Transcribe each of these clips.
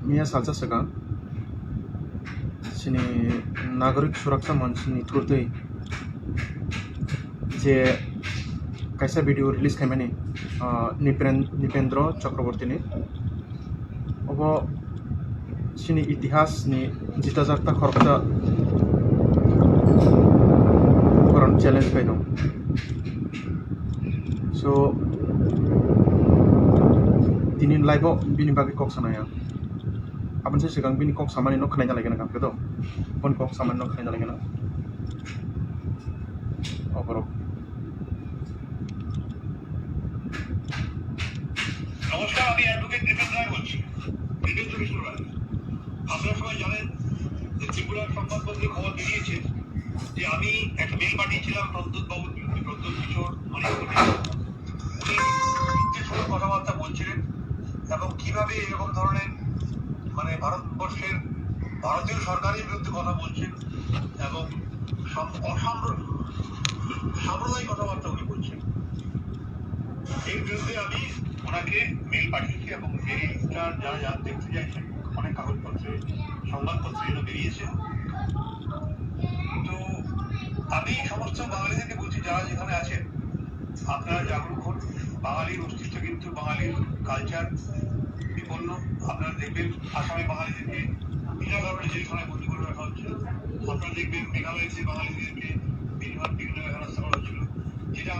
मिया salsa सगा सिनी नागरिक सुरक्षा मंच नि थ्रुतै जे कैसा वीडियो रिलीज खाइमानि निपेन्द्र चक्रवर्ती नि अब सिनी इतिहास नि जिता जागता खरकता करन चैलेंज खाइ दं सो दिनै लाइभआव बिनि बागै कक सानाया अपन से सिगां बिनि कक सामानि न खनाय जालायगोन गामखौ तो बन कक सामानि न खनाय जालायगोन अबरो নমস্কার, আমি অ্যাডভোকেট দীপেন রায় বলছি। দীপেন্দ্র কিশোর রায়। আপনারা সবাই জানেন যে ত্রিপুরার সংবাদপত্রে খবর বেরিয়েছে যে আমি একটা মেল পাঠিয়েছিলাম প্রদ্যুৎ বাবুর বিরুদ্ধে, প্রদ্যুৎ কিশোর মণিপুরে। উনি যে সময় কথাবার্তা বলছিলেন এবং কিভাবে এরকম ধরনের মানে ভারতবর্ষের ভারতীয় সরকারের বিরুদ্ধে কথা বলছেন এবং সাম্প্রদায়িক কথাবার্তা উনি বলছেন, এর বিরুদ্ধে আমি ওনাকে মেল পাঠিয়েছি এবং এইটা যারা দেখতে চাইছেন অনেক কাগজপত্রে সংবাদপত্রে এটা বেরিয়েছে। তো আমি সমস্ত বাঙালিদেরকে বলছি যারা যেখানে আছেন আপনারা জাগরুক হন। বাঙালির অস্তিত্ব কিন্তু বাঙালির কালচার বিপন্ন। আপনারা দেখবেন আসামে বাঙালিদেরকে বিনা কারণে জেলখানায় বন্দি করে রাখা হচ্ছে। আপনারা দেখবেন মেঘালয়তে বাঙালিদেরকে বিভিন্ন হেনস্থা করা হচ্ছিল, যেটা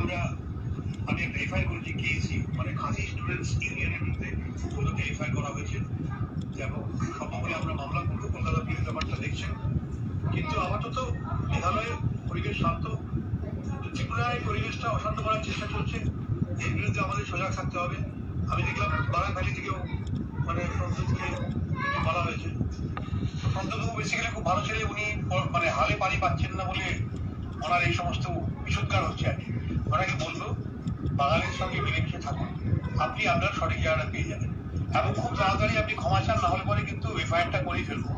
আমি একটা এফআইআর করেছি কেএসি মানে খাসি স্টুডেন্টস ইউনিয়নের বিরুদ্ধে ওদেরকে এফআইআর করা হয়েছে এবং সম্ভব হলে আমরা মামলা করবো। কলকাতা পুলিশ ব্যাপারটা দেখছেন, কিন্তু আপাতত মেঘালয়ের পরিবেশ শান্ত, ত্রিপুরায় পরিবেশটা অশান্ত করার চেষ্টা চলছে। এর বিরুদ্ধে আমাদের সজাগ থাকতে হবে। আমি দেখলাম বারাক ভ্যালি থেকেও মানে প্রদ্যুৎকে বলা হয়েছে। প্রদ্যুৎবাবু বেসিক্যালি খুব ভালো ছেলে, উনি মানে হালে পানি পাচ্ছেন না বলে ওনার এই সমস্ত বিশুদ্ধার হচ্ছে আর কি। ওনাকে বলবো বাঙালির সঙ্গে মিলেমিশে থাকুন, আপনি আপনার সঠিক জায়গাটা পেয়ে যাবেন এবং খুব তাড়াতাড়ি আপনি ক্ষমা চান, না হলে পরে কিন্তু এফআইআরটা করেই ফেলবো।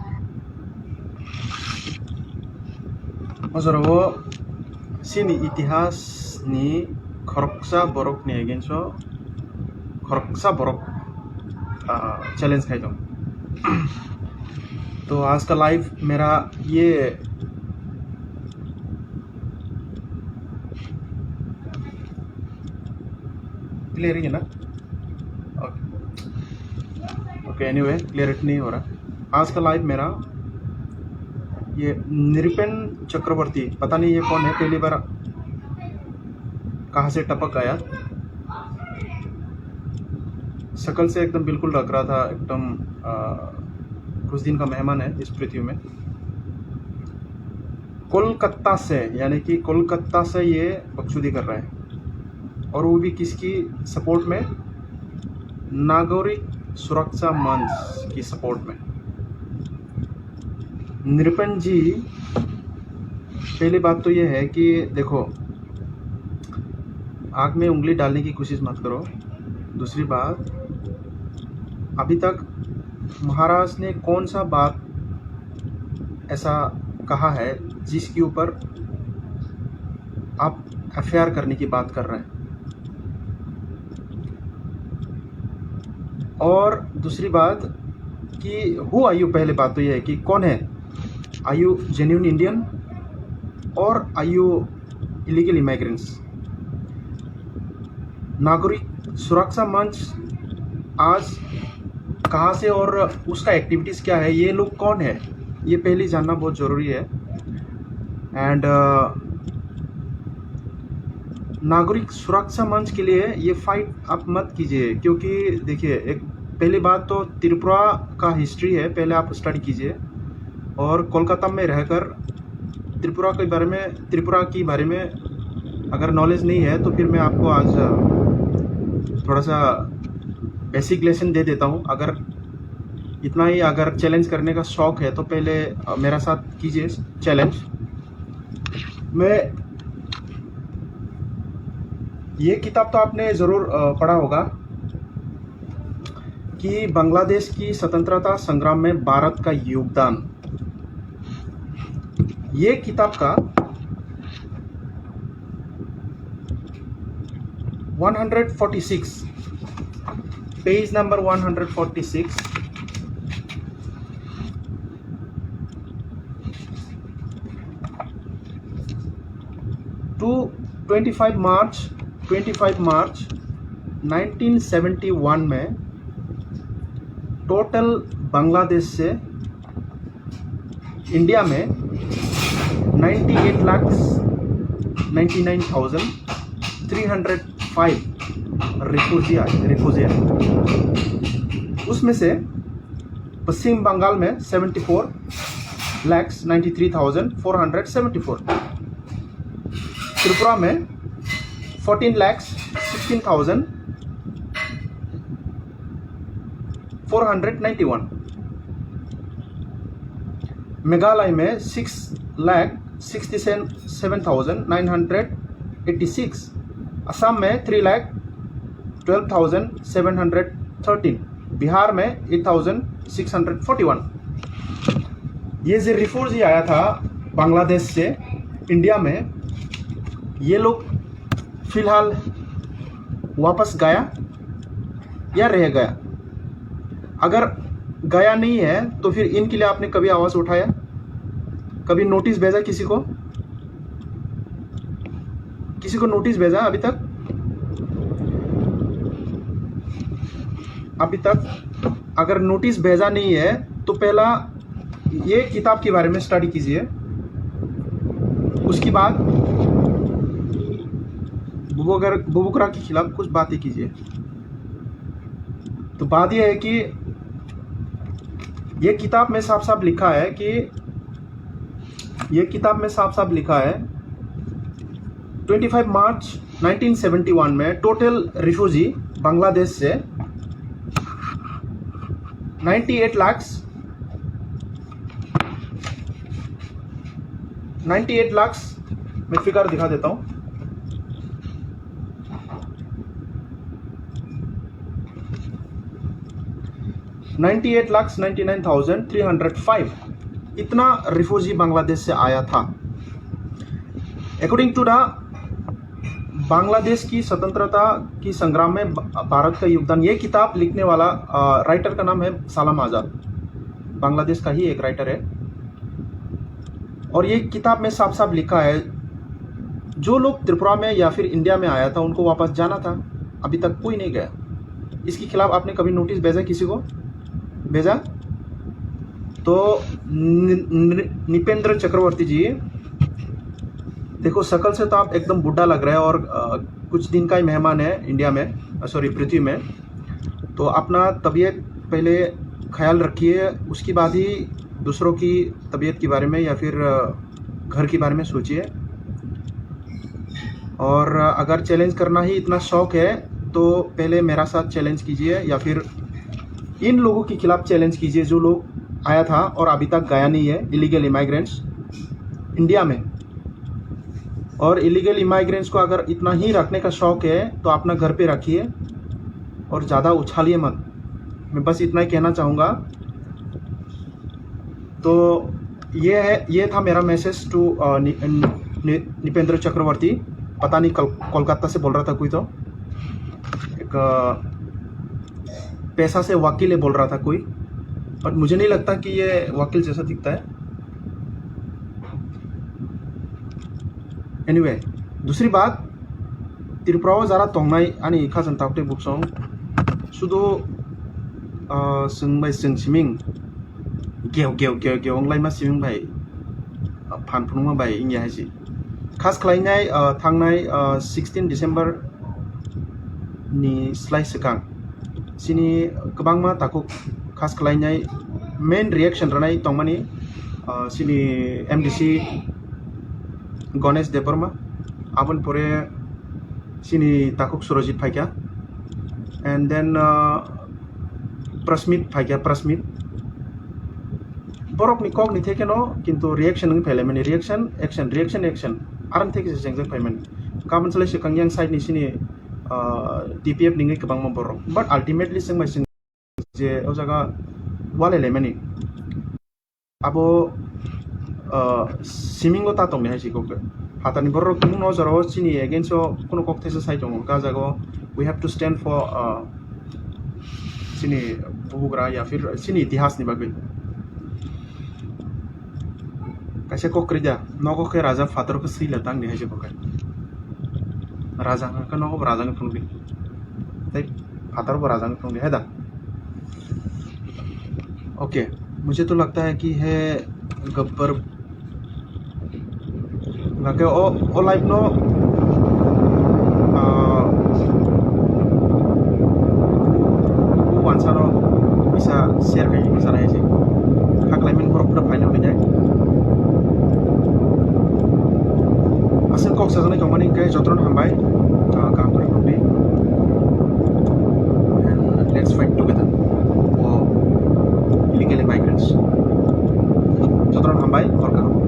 Ozoro sini इतिहास ni खरकसा borok ni agenso खरकसा borok challenge खाई दो। तो आज का लाइव मेरा ये क्लियर है ना? ओके एनीवे क्लियरिटी नहीं हो रहा। आज का लाइव मेरा ये निरपेन चक्रवर्ती, पता नहीं ये कौन है, पहली बार कहाँ से टपक आया। शकल से एकदम बिल्कुल लग रहा था एकदम कुछ दिन का मेहमान है इस पृथ्वी में। कोलकाता से, यानी कि कोलकाता से ये बकचोदी कर रहा है और वो भी किसकी सपोर्ट में? नागरिक सुरक्षा मंच की सपोर्ट में। निरपेन जी, पहली बात तो ये है कि देखो आग में उंगली डालने की कोशिश मत करो। दूसरी बात, अभी तक महाराज ने कौन सा बात ऐसा कहा है जिसके ऊपर आप एफआईआर करने की बात कर रहे हैं? और दूसरी बात कि हु आर यू, पहले बात तो ये है कि कौन है, आर यू जेन्युइन इंडियन और आर यू इलीगल इमिग्रेंट्स? नागरिक सुरक्षा मंच आज कहाँ से और उसका एक्टिविटीज़ क्या है, ये लोग कौन है, ये पहले जानना बहुत ज़रूरी है। एंड नागरिक सुरक्षा मंच के लिए ये फाइट आप मत कीजिए, क्योंकि देखिए एक पहली बात तो त्रिपुरा का हिस्ट्री है, पहले आप स्टडी कीजिए। और कोलकाता में रहकर त्रिपुरा के बारे में अगर नॉलेज नहीं है तो फिर मैं आपको आज थोड़ा सा बेसिक लेसन दे देता हूँ। अगर इतना ही अगर चैलेंज करने का शौक़ है तो पहले मेरा साथ कीजिए चैलेंज। मैं ये किताब तो आपने ज़रूर पढ़ा होगा कि बांग्लादेश की स्वतंत्रता संग्राम में भारत का योगदान। ये किताब का 146 पेज नंबर 146 25 मार्च 1971 में टोटल बांग्लादेश से इंडिया में 98,99,305 रिफ्यूजी आए। उसमें से पश्चिम बंगाल में 74,93,474, त्रिपुरा में 14,16,491, मेघालय में 6,67,986, असम में 3,12,713, बिहार में 8,641। ये जो रिफ्यूजी आया था बांग्लादेश से इंडिया में, ये लोग फिलहाल वापस गया या रह गया? अगर गया नहीं है तो फिर इनके लिए आपने कभी आवाज़ उठाया, कभी नोटिस भेजा किसी को नोटिस भेजा? अभी तक अगर नोटिस भेजा नहीं है तो पहला ये किताब के बारे में स्टडी कीजिए, उसके बाद बुबुकरा के खिलाफ कुछ बातें कीजिए। तो बात यह है कि ये किताब में साफ साफ लिखा है कि 25 मार्च 1971 में टोटल रिफ्यूजी बांग्लादेश से 98 लाख मैं फिगर दिखा देता हूं। 98,99,305 इतना रिफ्यूजी बांग्लादेश से आया था। अकॉर्डिंग टू द बांग्लादेश की स्वतंत्रता की संग्राम में भारत का योगदान, ये किताब लिखने वाला राइटर का नाम है सलाम आज़ाद, बांग्लादेश का ही एक राइटर है। और ये किताब में साफ साफ लिखा है जो लोग त्रिपुरा में या फिर इंडिया में आया था उनको वापस जाना था, अभी तक कोई नहीं गया। इसके खिलाफ आपने कभी नोटिस भेजा किसी को? भेजा? तो निपेंद्र चक्रवर्ती जी, देखो शक्ल से तो आप एकदम बूढ़ा लग रहे हैं और कुछ दिन का ही मेहमान है इंडिया में, सॉरी पृथ्वी में। तो अपना तबीयत पहले ख्याल रखिए, उसके बाद ही दूसरों की तबीयत के बारे में या फिर घर के बारे में सोचिए। और अगर चैलेंज करना ही इतना शौक है तो पहले मेरा साथ चैलेंज कीजिए या फिर इन लोगों के खिलाफ चैलेंज कीजिए जो लोग आया था और अभी तक गया नहीं है, इलीगल इमाइग्रेंट्स इंडिया में। और इलीगल इमाइग्रेंट्स को अगर इतना ही रखने का शौक है तो अपना घर पे रखिए और ज़्यादा उछालिए मत। मैं बस इतना ही कहना चाहूँगा। तो ये था मेरा मैसेज टू निपेंद्र चक्रवर्ती। पता नहीं कोलकाता से बोल रहा था कोई, तो एक पैसा से वकील बोल रहा था कोई, बट मुझे नहीं लगता कि ये वकील जैसा दिखता है। एनीवे, दूसरी बात, त्रिपुरा जरा तोंगनाय आनी खाजन ताकते बुकसं सुदु सोंबाय जों सिमिं गेवलाय मा सिमिं भाई फानफुंमा भाई इंगिया हाइसि खास खालायनाय थांनाय 16 डिसेम्बर नि स्लाइ सिगां सिनि गोबांमा ताकु खास खालायनाय मेन रिएक्शन रनाय तंमानि सिनि एमडीसी गणेश देवबर्मा आबन परे सिनि ताकुक सुरजित फाइका एंड देन प्रस्मित फाइका Prasmit borok ni kok ni theke no kintu reaction ng phele mani reaction action aran theke se jeng payment kaban sele se kangyang side ni sini DPF ningai kabang ma borok but ultimately sing mai sing je o jaga wale le mani abo simingo ta tong ni hai sikok hatani borok mung no jaro sini against kono kok these side tong ka jago we have to stand for sini bubugra ya fir sini itihas ni bagui कैसे को करजा नौको के राजा father को सही लतांग नहीं है जो पकड़ राजा kan no raja ng phungdi tai father को राजा ng phungdi है दा ओके मुझे तो लगता है कि है गब्बर लाके ओ लाइफ नो वानसानो bisa share kayak gini sana sih hak lain produk final ini asin kok sajana kembali ke jotron hambai kampur ini and let's fight together for illegal migrants jotron hambai और